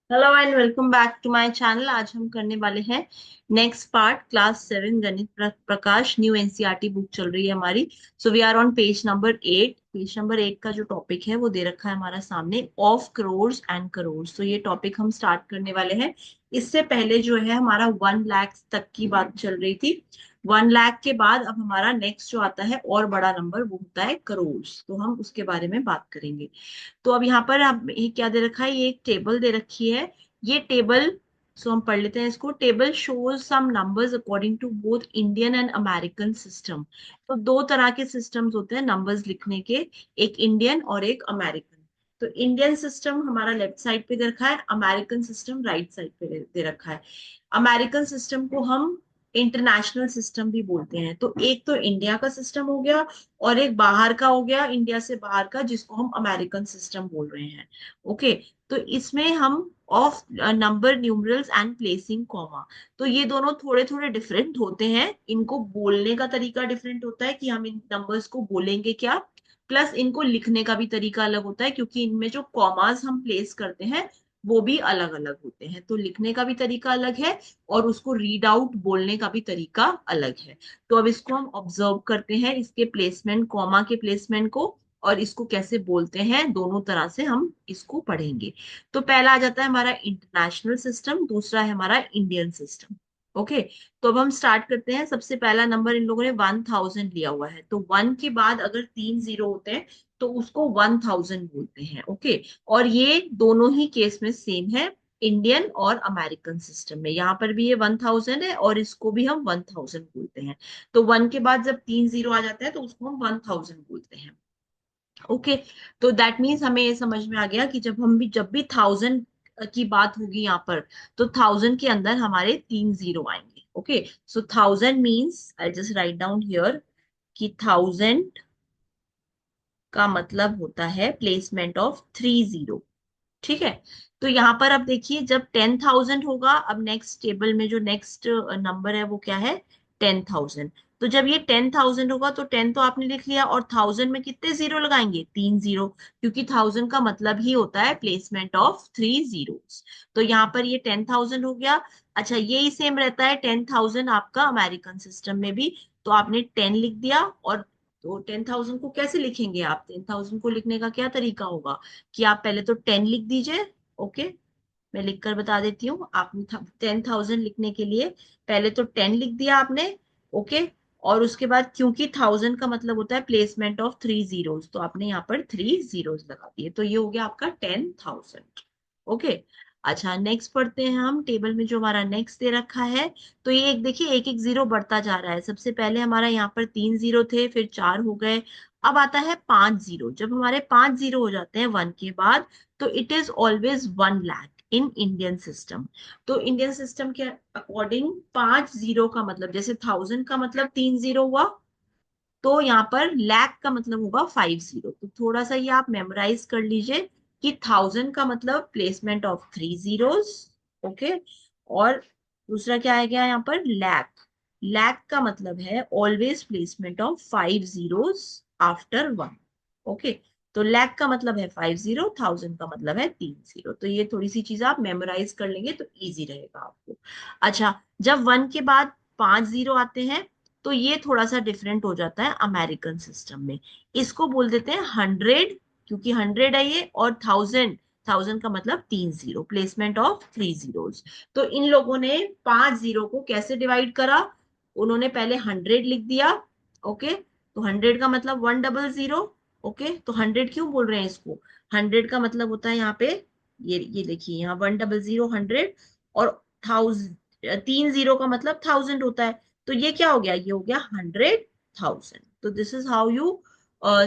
Hello and welcome back to my channel. आज हम करने वाले हैं नेक्स्ट पार्ट क्लास 7 गणित प्रकाश न्यू एनसीईआरटी बुक चल रही है हमारी। So we are on page number 8। Page number 8 का जो टॉपिक है वो दे रखा है हमारा सामने, ऑफ करोर्स एंड करोर्स। तो ये टॉपिक हम स्टार्ट करने वाले हैं। इससे पहले जो है हमारा 1 लाख तक की बात चल रही थी। 1 लाख के बाद अब हमारा नेक्स्ट जो आता है और बड़ा नंबर वो होता है करोर्स। तो हम उसके बारे में बात करेंगे। तो अब यहाँ पर आप ये क्या दे रखा है, ये एक टेबल दे रखी है। ये टेबल, सो हम पढ़ लेते हैं इसको। Table shows some numbers according to both Indian and American system. तो दो तरह के सिस्टम्स होते हैं नंबर्स लिखने के, एक इंडियन और एक अमेरिकन। तो इंडियन सिस्टम हमारा लेफ्ट साइड पे दे रखा है, अमेरिकन सिस्टम राइट साइड पे दे रखा है। अमेरिकन सिस्टम को हम इंटरनेशनल सिस्टम भी बोलते हैं। तो एक तो इंडिया का सिस्टम हो गया और एक बाहर का हो गया, इंडिया से बाहर का, जिसको हम अमेरिकन सिस्टम बोल रहे हैं। ओके। तो इसमें हम of number numerals and placing comma, तो ये दोनों थोड़े थोड़े डिफरेंट होते हैं। इनको बोलने का तरीका डिफरेंट होता है कि हम इन नंबर्स को बोलेंगे क्या, प्लस इनको लिखने का भी तरीका अलग होता है, क्योंकि इनमें जो कॉमास हम प्लेस करते हैं वो भी अलग अलग होते हैं। तो लिखने का भी तरीका अलग है और उसको रीड आउट बोलने का भी तरीका अलग है। तो अब इसको हम ऑब्जर्व करते हैं, इसके प्लेसमेंट, कॉमा के प्लेसमेंट को, और इसको कैसे बोलते हैं, दोनों तरह से हम इसको पढ़ेंगे। तो पहला आ जाता है हमारा इंटरनेशनल सिस्टम, दूसरा है हमारा इंडियन सिस्टम। ओके। तो अब हम स्टार्ट करते हैं। सबसे पहला नंबर इन लोगों ने 1000 लिया हुआ है, तो 1 के बाद अगर 3 जीरो होते हैं तो उसको 1000 बोलते हैं। ओके। और ये दोनों ही केस में सेम है, इंडियन और अमेरिकन सिस्टम में। यहाँ पर भी ये 1000 है और इसको भी हम 1000 बोलते हैं। तो 1 के बाद जब 3 जीरो आ जाता है तो उसको हम 1000 बोलते हैं। ओके। तो दैट मीन्स हमें ये समझ में आ गया कि जब भी 1000 की बात होगी यहाँ पर, तो 1000 के अंदर हमारे 3 जीरो आएंगे। Okay. So 1000 means, I just write down here कि 1000 का मतलब होता है प्लेसमेंट ऑफ 3 जीरो। ठीक है। तो यहाँ पर अब देखिए, जब 10,000 होगा, अब नेक्स्ट टेबल में जो नेक्स्ट नंबर है वो क्या है, 10,000। तो जब ये 10,000 होगा तो 10 तो आपने लिख लिया, और 1000 में कितने जीरो लगाएंगे, 3 जीरो, क्योंकि 1000 का मतलब ही होता है प्लेसमेंट ऑफ 3 जीरो। तो यहाँ पर ये 10,000 हो गया। अच्छा, यही सेम रहता है 10,000 आपका अमेरिकन सिस्टम में भी। तो आपने 10 लिख दिया, और तो 10,000 को कैसे लिखेंगे आप, 10,000 को लिखने का क्या तरीका होगा कि आप पहले तो 10 लिख दीजिए। ओके। मैं लिखकर बता देती हूँ। आपने 10,000 लिखने के लिए पहले तो 10 लिख दिया आपने। ओके। और उसके बाद, क्योंकि 1000 का मतलब होता है प्लेसमेंट ऑफ 3 जीरोस, तो आपने यहाँ पर 3 जीरोस लगा दिए, तो ये हो गया आपका 10,000। ओके। अच्छा, नेक्स्ट पढ़ते हैं हम टेबल में जो हमारा नेक्स्ट दे रखा है। तो ये एक देखिए, एक एक जीरो बढ़ता जा रहा है। सबसे पहले हमारा यहाँ पर 3 जीरो थे, फिर 4 हो गए। अब आता है 5 जीरो। जब हमारे 5 जीरो हो जाते हैं 1 के बाद, तो it is always 1 lakh in Indian system. तो इंडियन सिस्टम के अकॉर्डिंग 5 जीरो का मतलब, जैसे 1000 का मतलब 3 जीरो हुआ, तो यहाँ पर लैख का मतलब होगा 5 जीरो। तो थोड़ा सा ये आप मेमोराइज कर लीजिए कि 1000 का मतलब प्लेसमेंट ऑफ 3 जीरोस। ओके। और दूसरा क्या आ गया यहाँ पर, लैख। लैख का मतलब है always placement of 5 zeros after 1। Okay. तो लैख का मतलब है 5 जीरो, 1000 का मतलब है 3 जीरो। तो ये थोड़ी सी चीजें आप मेमोराइज कर लेंगे तो इजी रहेगा आपको। अच्छा, जब 1 के बाद 5 जीरो आते हैं, तो ये थोड़ा सा डिफरेंट हो जाता है अमेरिकन सिस्टम में। इसको बोल देते हैं 100, क्योंकि 100 है ये, और 1000, 1000 का मतलब 3 जीरो, प्लेसमेंट ऑफ 3 जीरोस। तो इन लोगों ने 5 जीरो को कैसे डिवाइड करा, उन्होंने पहले 100 लिख दिया। ओके। तो 100 का मतलब 100। ओके। तो 100 क्यों बोल रहे हैं इसको, 100 का मतलब होता है यहाँ पे, ये देखिए यहाँ 100, 100, और 3 जीरो का मतलब 1000 होता है। तो ये क्या हो गया, ये हो गया 100,000। तो दिस इज हाउ यू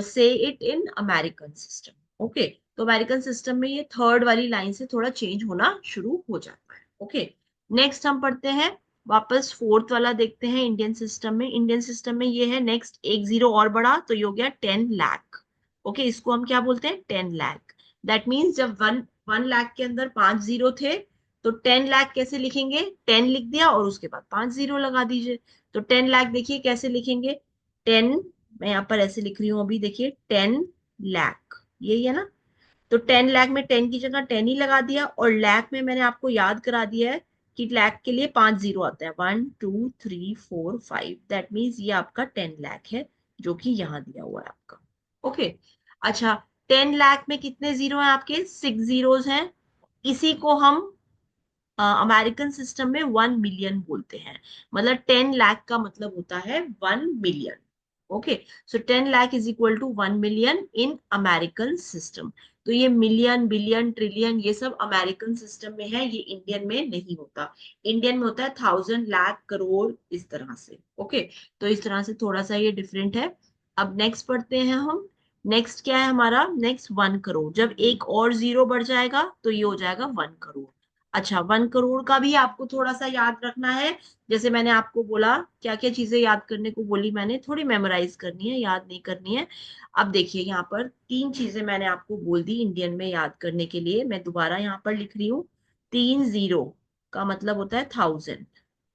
से it in American system. Okay. तो अमेरिकन सिस्टम में ये थर्ड वाली लाइन से थोड़ा चेंज होना शुरू हो जाता है। ओके। नेक्स्ट हम पढ़ते हैं, वापस फोर्थ वाला देखते हैं इंडियन सिस्टम में। इंडियन सिस्टम में ये है नेक्स्ट, एक जीरो और बढ़ा तो ये हो गया 10 लाख। ओके। इसको हम क्या बोलते हैं, 10 लाख। दैट मीन्स जब वन वन लाख के अंदर 5 जीरो थे, तो 10 लाख कैसे लिखेंगे, 10 लिख दिया और उसके बाद 5 जीरो लगा दीजिए। तो 10 लाख देखिए कैसे लिखेंगे, 10, मैं यहाँ पर ऐसे लिख रही हूँ अभी, देखिए 10 लाख, यही है ना। तो 10 लाख में 10 की जगह 10 ही लगा दिया, और लाख में मैंने आपको याद करा दिया है कि लाख के लिए 5 जीरो आता है, 1 2 3 4 5, दैट मीन्स ये आपका 10 लाख है, जो कि यहाँ दिया हुआ है आपका। ओके। अच्छा, 10 लाख में कितने जीरो हैं आपके? 6 जीरोज हैं। इसी को हम अमेरिकन सिस्टम में 1 मिलियन बोलते हैं। मतलब 10 लाख का मतलब होता है 1 million. Okay. So 10 lakh is equal to 1 million in American system. तो ये मिलियन, बिलियन, ट्रिलियन ये सब अमेरिकन सिस्टम में है, ये इंडियन में नहीं होता। इंडियन में होता है 1000, लाख, करोड़, इस तरह से। ओके। तो इस तरह से थोड़ा सा ये डिफरेंट है। अब नेक्स्ट पढ़ते हैं हम। नेक्स्ट क्या है हमारा? नेक्स्ट 1 करोड़। जब एक और जीरो बढ़ जाएगा तो ये हो जाएगा 1 करोड़। अच्छा, 1 करोड़ का भी आपको थोड़ा सा याद रखना है। जैसे मैंने आपको बोला, क्या क्या चीजें याद करने को बोली मैंने, थोड़ी मेमोराइज करनी है, याद नहीं करनी है। अब देखिए यहाँ पर 3 चीजें मैंने आपको बोल दी इंडियन में याद करने के लिए, मैं दोबारा यहाँ पर लिख रही हूँ। 3 जीरो का मतलब होता है 1000।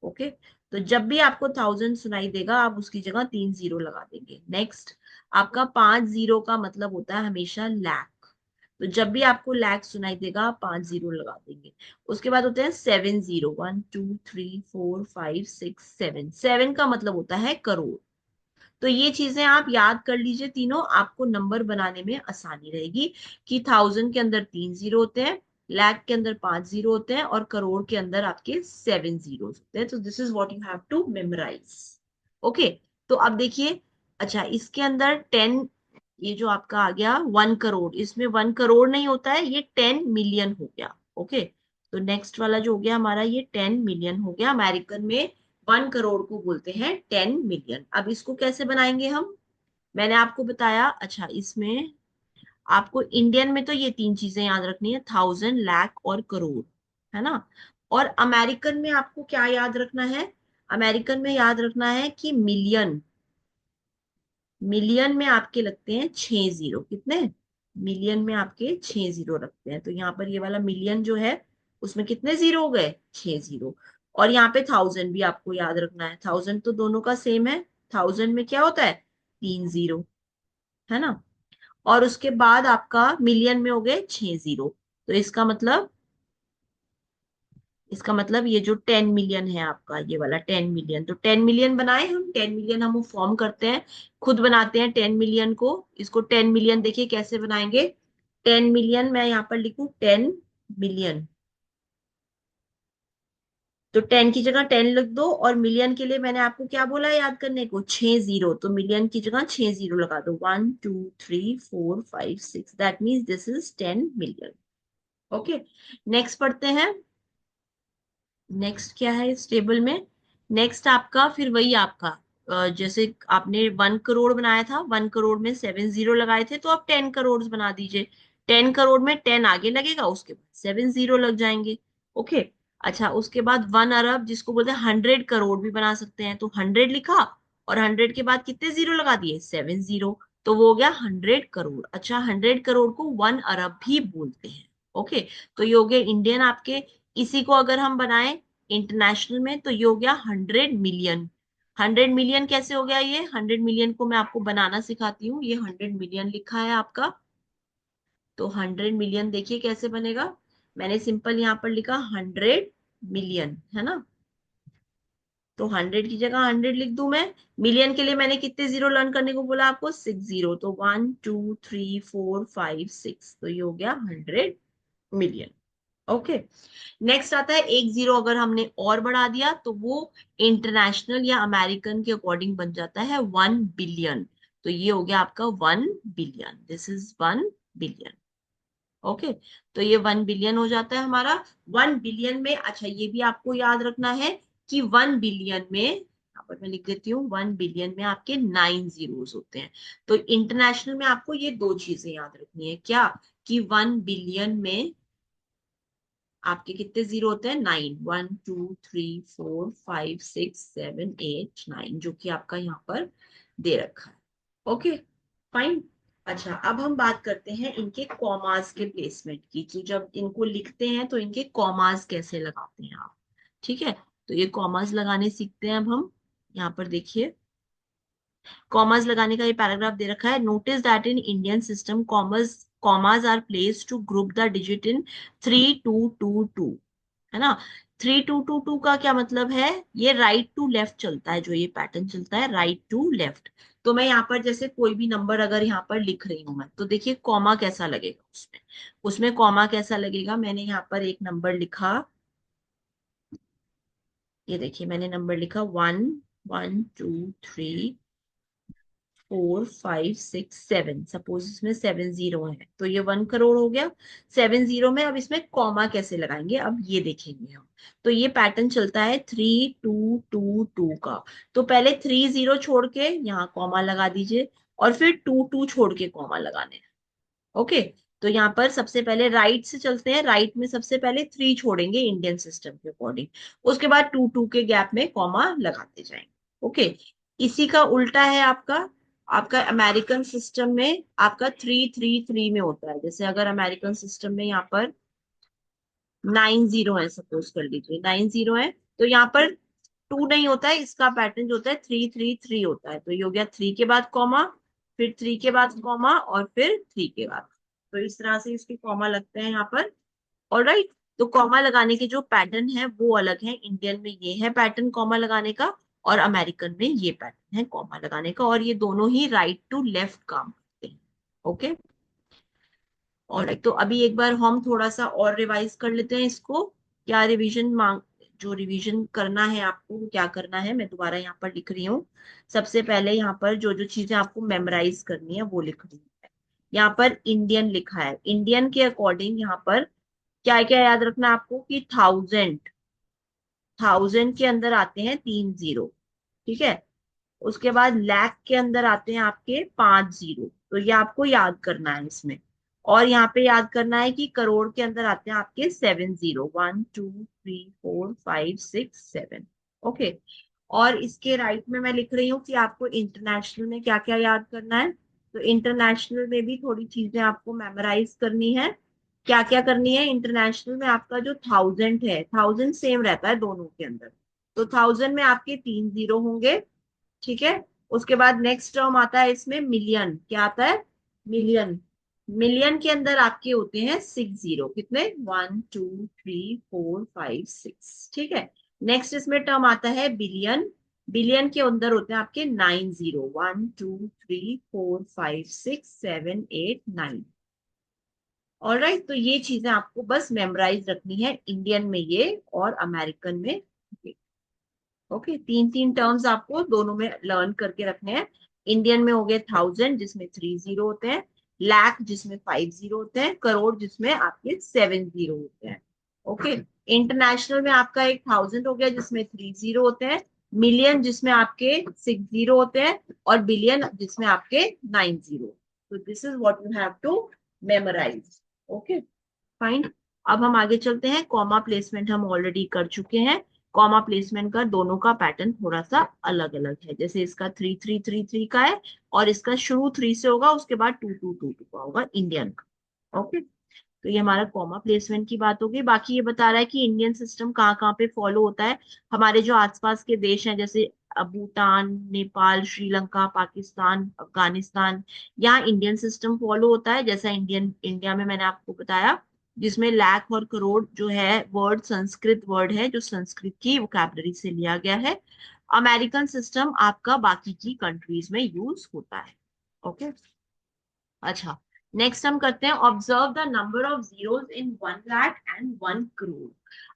ओके। तो जब भी आपको 1000 सुनाई देगा, आप उसकी जगह 3 जीरो लगा देंगे। नेक्स्ट, आपका 5 जीरो का मतलब होता है हमेशा लाख। तो जब भी आपको लाख सुनाई देगा, आप 5 जीरो लगा देंगे। उसके बाद होते हैं 7 जीरो, 1 2 3 4 5 6 7। 7 का मतलब होता है करोड़। तो ये चीजें आप याद कर लीजिए तीनों, आपको नंबर बनाने में आसानी रहेगी। कि 1000 के अंदर 3 जीरो होते हैं, लाख के अंदर 5 जीरो होते हैं, और करोड़ के अंदर आपके 7 जीरो होते हैं। तो this is what you have to memorise. Okay. तो अब देखिए, अच्छा इसके अंदर 10, ये जो आपका आ गया 1 करोड़, इसमें 1 करोड़ नहीं होता है, ये 10 मिलियन हो गया। ओके। तो नेक्स्ट वाला जो हो गया हमारा, ये 10 मिलियन हो गया। अमेरिकन में 1 करोड़ को बोलते हैं 10 मिलियन। अब इसको कैसे बनाएंगे हम? मैंने आपको बताया। अच्छा, इसमें आपको इंडियन में तो ये 3 चीजें याद रखनी है, 1000, लाख और करोड़, है ना। और अमेरिकन में आपको क्या याद रखना है? अमेरिकन में याद रखना है कि मिलियन, मिलियन में आपके लगते हैं 6 जीरो। कितने? मिलियन में आपके 6 जीरो लगते हैं। तो यहाँ पर ये वाला मिलियन जो है, उसमें कितने जीरो हो गए? 6 जीरो। और यहाँ पे 1000 भी आपको याद रखना है। 1000 तो दोनों का सेम है। 1000 में क्या होता है? 3 जीरो, है ना। और उसके बाद आपका मिलियन में हो गए 6 जीरो। तो इसका मतलब ये जो 10 मिलियन है आपका, ये वाला 10 मिलियन, तो 10 मिलियन बनाए हम। 10 मिलियन हम फॉर्म करते हैं, खुद बनाते हैं 10 मिलियन को। इसको 10 मिलियन देखिए कैसे बनाएंगे। 10 मिलियन मैं यहाँ पर लिखूं 10 मिलियन। तो 10 की जगह 10 लिख दो, और मिलियन के लिए मैंने आपको क्या बोला है याद करने को? 6 जीरो। तो मिलियन की जगह 6 जीरो लगा दो, 1 2 3 4 5 6, that means this is 10 million. Okay. Next पढ़ते हैं। नेक्स्ट क्या है इस टेबल में? नेक्स्ट आपका फिर वही आपका, जैसे आपने 1 करोड़ बनाया था, 1 करोड़ में 7 जीरो लगाए थे, तो आप 10 करोड़ बना दीजिए। 10 करोड़ में 10 आगे लगेगा, उसके बाद 7 जीरो लग जाएंगे। ओके। अच्छा, उसके बाद 1 अरब, जिसको बोलते हैं 100 करोड़ भी बना सकते हैं, तो 100 लिखा, और 100 के बाद कितने जीरो लगा दिए? 7 जीरो। तो वो हो गया 100 करोड़। अच्छा, 100 करोड़ को 1 अरब भी बोलते हैं। ओके। तो ये हो गए इंडियन आपके। इसी को अगर हम बनाएं इंटरनेशनल में, तो ये हो गया 100 मिलियन। 100 मिलियन कैसे हो गया? ये 100 मिलियन को मैं आपको बनाना सिखाती हूँ। ये 100 मिलियन लिखा है आपका। तो 100 मिलियन देखिए कैसे बनेगा। मैंने सिंपल यहाँ पर लिखा 100 मिलियन, है ना। तो 100 की जगह 100 लिख दूं मैं। मिलियन के लिए मैंने कितने जीरो लर्न करने को बोला आपको? 6 जीरो। तो 1 2 3 4 5 6, तो ये हो गया 100 मिलियन। ओके। नेक्स्ट आता है 1 जीरो, अगर हमने और बढ़ा दिया तो वो इंटरनेशनल या अमेरिकन के अकॉर्डिंग बन जाता है 1 बिलियन। तो ये हो गया आपका 1 billion, this is 1 billion. Okay. तो ये 1 बिलियन हो जाता है हमारा। 1 बिलियन में, अच्छा ये भी आपको याद रखना है कि 1 बिलियन में, यहाँ पर मैं लिख देती हूँ, 1 बिलियन में आपके 9 जीरोस होते हैं। तो इंटरनेशनल में आपको ये दो चीजें याद रखनी है, क्या? कि 1 बिलियन में आपके कितने जीरो होते हैं? 9, 1 2 3 4 5 6 7 8 9, जो कि आपका यहाँ पर दे रखा है। Okay, fine. अच्छा, अब हम बात करते हैं इनके कॉमास के प्लेसमेंट की। तो जब इनको लिखते हैं तो इनके कॉमास कैसे लगाते हैं आप? ठीक है। तो ये कॉमास लगाने सीखते हैं अब हम। यहाँ पर देखिए, कॉमर्स लगाने का ये पैराग्राफ दे रखा है। Notice that in Indian system commas commas are place to group the digit in 3222, है ना। 3222 का क्या मतलब है, ये राइट टू लेफ्ट चलता है, जो ये पैटर्न चलता है राइट टू लेफ्ट। तो मैं यहाँ पर जैसे कोई भी नंबर अगर यहाँ पर लिख रही हूं मैं, तो देखिए कॉमा कैसा लगेगा उसमें, उसमें कॉमा कैसा लगेगा। मैंने यहाँ पर एक नंबर लिखा, ये देखिए मैंने नंबर लिखा 1 1 2 3 4 5 6 7, सपोज इसमें 7 0 है, तो ये 1 करोड़ हो गया। 7 0 में अब इसमें कॉमा कैसे लगाएंगे, अब ये देखेंगे हम। तो ये पैटर्न चलता है 3222 का। तो पहले 30 छोड़ के यहाँ कॉमा लगा दीजिए, और फिर 22 छोड़ के कॉमा लगाने। ओके, तो यहाँ पर सबसे पहले राइट से चलते हैं, राइट में सबसे पहले 3 छोड़ेंगे इंडियन सिस्टम के अकॉर्डिंग, उसके बाद 2 2 के गैप में कॉमा लगाते जाएंगे। ओके, इसी का उल्टा है आपका, आपका अमेरिकन सिस्टम में आपका 3 3 3 में होता है। जैसे अगर अमेरिकन सिस्टम में यहाँ पर 9 0 है, सपोज कर लीजिए 9 0 है, तो यहाँ पर 2 नहीं होता है, इसका पैटर्न जो होता है 3 3 3 होता है। तो ये हो गया 3 के बाद कॉमा, फिर 3 के बाद कॉमा, और फिर 3 के बाद। तो इस तरह से इसके कॉमा लगते हैं यहाँ पर। ऑलराइट, तो कॉमा लगाने के जो पैटर्न है वो अलग है। इंडियन में ये है पैटर्न कॉमा लगाने का, और अमेरिकन में ये पैटर्न है कॉमा लगाने का, और ये दोनों ही राइट टू लेफ्ट काम करते हैं। ओके, ऑलराइट, तो अभी एक बार हम थोड़ा सा और रिवाइज कर लेते हैं इसको। क्या रिवीजन मांग, जो रिवीजन करना है आपको वो क्या करना है, मैं दोबारा यहाँ पर लिख रही हूँ। सबसे पहले यहाँ पर जो जो चीजें आपको मेमोराइज करनी है वो लिख रही हूँ। यहाँ पर इंडियन लिखा है, इंडियन के अकॉर्डिंग यहाँ पर क्या क्या याद रखना है आपको, कि 1000, 1000 के अंदर आते हैं 3 0, ठीक है। उसके बाद लाख के अंदर आते हैं आपके 5 0, तो ये आपको याद करना है इसमें। और यहाँ पे याद करना है कि करोड़ के अंदर आते हैं आपके 7 0, 1 2 3 4 5 6 7। ओके, और इसके राइट में मैं लिख रही हूँ कि आपको इंटरनेशनल में क्या क्या याद करना है। तो इंटरनेशनल में भी थोड़ी चीजें आपको मेमोराइज करनी है। क्या क्या करनी है इंटरनेशनल में, आपका जो 1000 है, 1000 सेम रहता है दोनों के अंदर, तो 1000 में आपके 3 0 होंगे, ठीक है। उसके बाद नेक्स्ट टर्म आता है इसमें मिलियन, क्या आता है, मिलियन। मिलियन के अंदर आपके होते हैं 6 0, कितने, 1 2 3 4 5 6, ठीक है। नेक्स्ट इसमें टर्म आता है बिलियन, बिलियन के अंदर होते हैं आपके 9 0, 1 2 3 4 5 6 7 8 9। ऑलराइट, तो ये चीजें आपको बस मेमोराइज रखनी है, इंडियन में ये और अमेरिकन में ये। ओके, 3 3 टर्म्स आपको दोनों में लर्न करके रखने हैं। इंडियन में हो गए 1000 जिसमें 3 0 होते हैं, लाख जिसमें 5 0 होते हैं, करोड़ जिसमें आपके 7 0 होते हैं। ओके, इंटरनेशनल में आपका एक 1000 हो गया जिसमें 3 0 होते हैं, मिलियन जिसमें आपके 6 0 होते हैं, और बिलियन जिसमें आपके 9 0। तो this is what you have to memorise. Okay, fine. अब हम आगे चलते हैं, कॉमा प्लेसमेंट हम ऑलरेडी कर चुके हैं। कॉमा प्लेसमेंट का दोनों का पैटर्न थोड़ा सा अलग अलग है, जैसे इसका 3 3 3 3 का है, और इसका शुरू 3 से होगा, उसके बाद 2 2 2 2 का होगा इंडियन का। ओके, तो ये हमारा कॉमा प्लेसमेंट की बात होगी। बाकी ये बता रहा है कि इंडियन सिस्टम कहाँ कहाँ पे फॉलो होता है। हमारे जो आसपास के देश हैं, जैसे भूटान, नेपाल, श्रीलंका, पाकिस्तान, अफगानिस्तान, यहाँ इंडियन सिस्टम फॉलो होता है, जैसा इंडिया में मैंने आपको बताया, जिसमें लाख और करोड़ जो है वर्ड संस्कृत वर्ड है, जो संस्कृत की वोकैबलरी से लिया गया है। अमेरिकन सिस्टम आपका बाकी की कंट्रीज में यूज होता है। ओके, अच्छा, नेक्स्ट हम करते हैं observe the number of zeros in 1 lakh and 1 crore.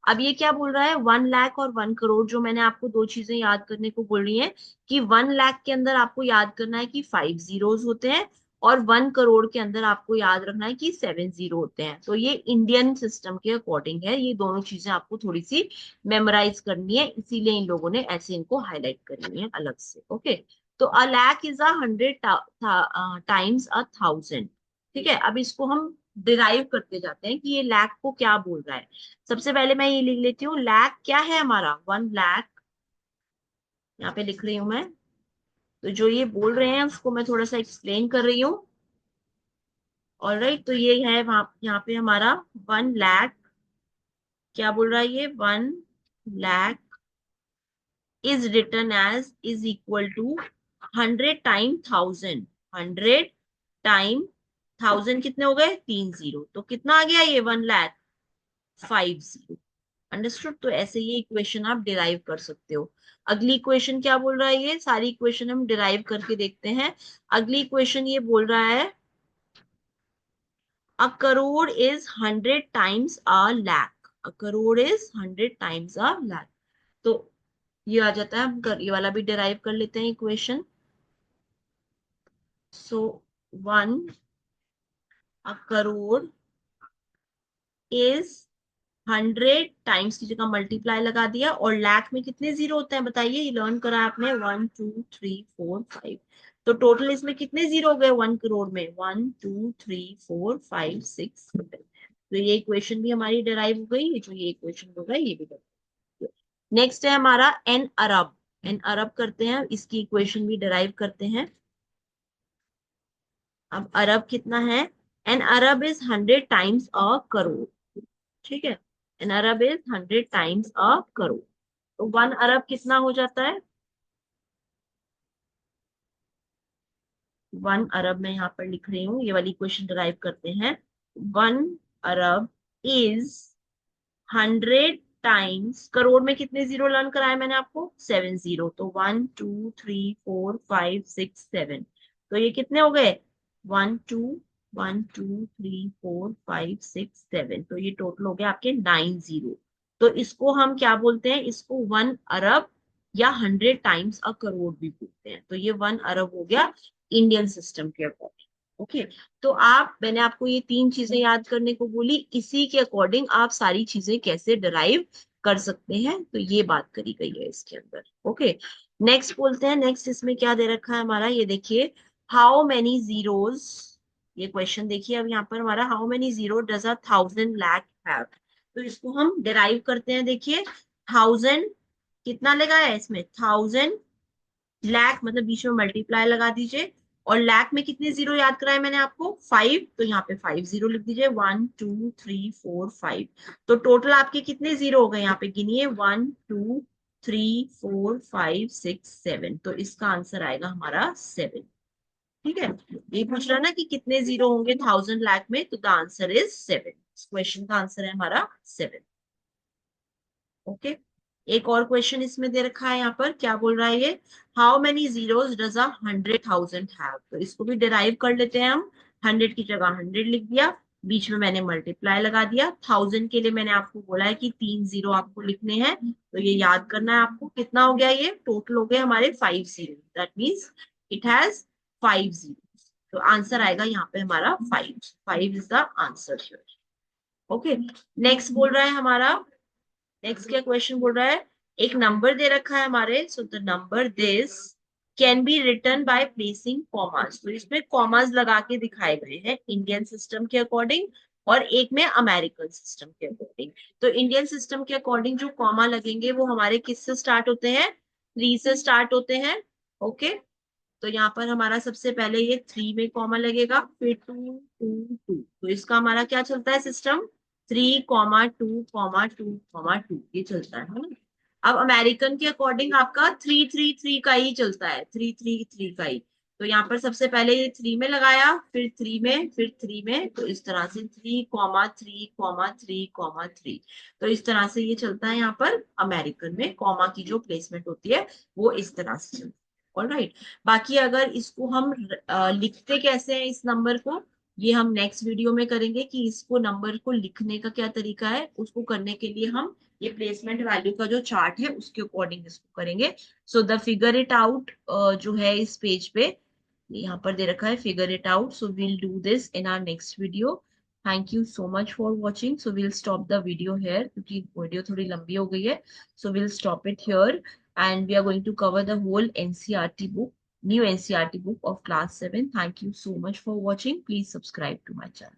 अब ये क्या बोल रहा है, 1 लाख और 1 करोड़, जो मैंने आपको दो चीजें याद करने को बोल रही है, कि 1 लाख के अंदर आपको याद करना है कि 5 जीरोस होते हैं, और 1 करोड़ के अंदर आपको याद रखना है कि 7 जीरो होते हैं। तो ये इंडियन सिस्टम के अकॉर्डिंग है, ये दोनों चीजें आपको थोड़ी सी मेमोराइज करनी है, इसीलिए इन लोगों ने ऐसे इनको हाईलाइट करनी है अलग से। ओके, तो अ लाख इज 100 टाइम्स 1000, ठीक है। अब इसको हम डिराइव करते जाते हैं कि ये लाख को क्या बोल रहा है। सबसे पहले मैं ये लिख लेती हूँ, लाख क्या है हमारा, 1 लाख, यहाँ पे लिख रही हूं मैं। तो जो ये बोल रहे हैं उसको मैं थोड़ा सा एक्सप्लेन कर रही हूँ। ऑलराइट, तो ये है वहां, यहाँ पे हमारा 1 लाख, क्या बोल रहा है ये, 1 lakh is written as is equal to 100 time 1000, 100 time 1000 कितने हो गए, 3 जीरो, तो कितना आ गया ये, 1,50,000। अंडरस्टूड। तो ऐसे ये इक्वेशन आप डिराइव कर सकते हो। अगली इक्वेशन क्या बोल रहा है, ये सारी इक्वेशन हम डिराइव करके देखते हैं। अगली इक्वेशन ये बोल रहा है a crore is 100 times a lakh। a crore is 100 times a lakh। तो ये आ जाता है, हम ये वाला भी डिराइव कर लेते हैं इक्वेशन। सो 1 इज 100 टाइम्स की जगह मल्टीप्लाई लगा दिया, और लाख में कितने जीरो होते हैं बताइए, ये लर्न करा आपने, 1 2 3 4 5। तो टोटल इसमें कितने जीरो हो गए 1 करोड़ में, 1 2 3 4 5 6 7। तो ये इक्वेशन भी हमारी डिराइव हो गई, जो ये इक्वेशन होगा ये भी डिराइव। नेक्स्ट है हमारा एन अरब। एन अरब करते हैं, इसकी इक्वेशन भी डिराइव करते हैं। अब अरब कितना है, एन अरब इज 100 टाइम्स अ करोड़। ठीक है, एन अरब इज 100 टाइम्स अ करोड़। तो 1 अरब कितना हो जाता है, 1 अरब मैं यहाँ पर लिख रही हूँ, ये वाली क्वेश्चन डिराइव करते हैं। 1 अरब इज 100 टाइम्स, करोड़ में कितने जीरो लर्न कराया मैंने आपको, 7 जीरो। तो 1 2 3 4 5 6 7। तो ये कितने हो गए, 1 2 1 2 3 4 5 6 7। तो ये टोटल हो गया आपके 9 जीरो। तो इसको हम क्या बोलते हैं, इसको 1 अरब या 100 टाइम्स अ करोड़ भी बोलते हैं। तो ये 1 अरब हो गया इंडियन सिस्टम के अकॉर्डिंग। ओके। तो आप, मैंने आपको ये तीन चीजें याद करने को बोली, इसी के अकॉर्डिंग आप सारी चीजें कैसे डिराइव कर सकते हैं, तो ये बात करी गई है इसके अंदर। ओके। नेक्स्ट बोलते हैं, नेक्स्ट इसमें क्या दे रखा है हमारा, ये देखिए, हाउ मेनी जीरोस। ये क्वेश्चन देखिए, अब यहाँ पर हमारा how many zero does a 1000 lakh have. तो इसको हम डिराइव करते हैं। देखिए, 1000 कितना लगा है इसमें, 1000 लाख, मतलब बीच में मल्टीप्लाई लगा दीजिए, और लाख में कितने जीरो याद कराए मैंने आपको, 5। तो यहाँ पे 5 जीरो लिख दीजिए, 1 2 3 4 5। तो टोटल आपके कितने जीरो हो गए, यहाँ पे गिनिए, 1 2 3 4 5 6 7। तो इसका आंसर आएगा हमारा 7। ठीक है, ये पूछ रहा ना कि कितने जीरो होंगे 1000 लाख में, तो द आंसर इज 7। इस क्वेश्चन का आंसर है हमारा 7। ओके। एक और क्वेश्चन इसमें दे रखा है, यहाँ पर क्या बोल रहा है ये, how many zeros does a 100,000 have. तो इसको भी डिराइव कर लेते हैं हम। 100 की जगह 100 लिख दिया, बीच में मैंने मल्टीप्लाई लगा दिया। 1000 के लिए मैंने आपको बोला है कि 3 जीरो आपको लिखने हैं, तो ये याद करना है आपको। कितना हो गया, ये टोटल हो गए हमारे 5 zero, that means it has 5 zero. तो आंसर आएगा यहाँ पे हमारा 5। 5 is the answer here. Okay. Next बोल रहा है हमारा, नेक्स्ट क्या क्वेश्चन बोल रहा है, एक नंबर दे रखा है हमारे, so the number this can be return by placing commas. तो इसमें कॉमास लगा के दिखाए गए हैं इंडियन सिस्टम के अकॉर्डिंग, और एक में अमेरिकन सिस्टम के अकॉर्डिंग। तो इंडियन सिस्टम के अकॉर्डिंग जो कॉमा लगेंगे वो हमारे किस से स्टार्ट होते हैं, 3 से स्टार्ट होते हैं। ओके। तो यहाँ पर हमारा सबसे पहले ये 3 में कॉमा लगेगा, फिर 2 2 2। तो इसका हमारा क्या चलता है सिस्टम, 3 2 2 ये चलता है ना। अब अमेरिकन के अकॉर्डिंग आपका 3 3 3 का ही चलता है, 3 3 3 का ही। तो यहाँ पर सबसे पहले ये 3 में लगाया, फिर 3 में, फिर 3 में। तो इस तरह से 3 3 3 तो इस तरह से ये चलता है यहाँ पर अमेरिकन में, कॉमा की जो प्लेसमेंट होती है वो इस तरह से चलती है। ऑलराइट। बाकी अगर इसको हम लिखते कैसे हैं इस नंबर को, ये हम नेक्स्ट वीडियो में करेंगे कि इसको नंबर को लिखने का क्या तरीका है। उसको करने के लिए हम ये प्लेसमेंट वैल्यू का जो चार्ट है उसके अकॉर्डिंग इसको करेंगे। So the figure it out जो है इस पेज पे यहाँ पर दे रखा है, figure it out. So will do this in our next video. Thank you so much for watching. So will stop the video here, क्योंकि वीडियो थोड़ी लंबी हो गई है। So will stop it here, and we are going to cover the whole NCERT book, new NCERT book of class 7. Thank you so much for watching. Please subscribe to my channel.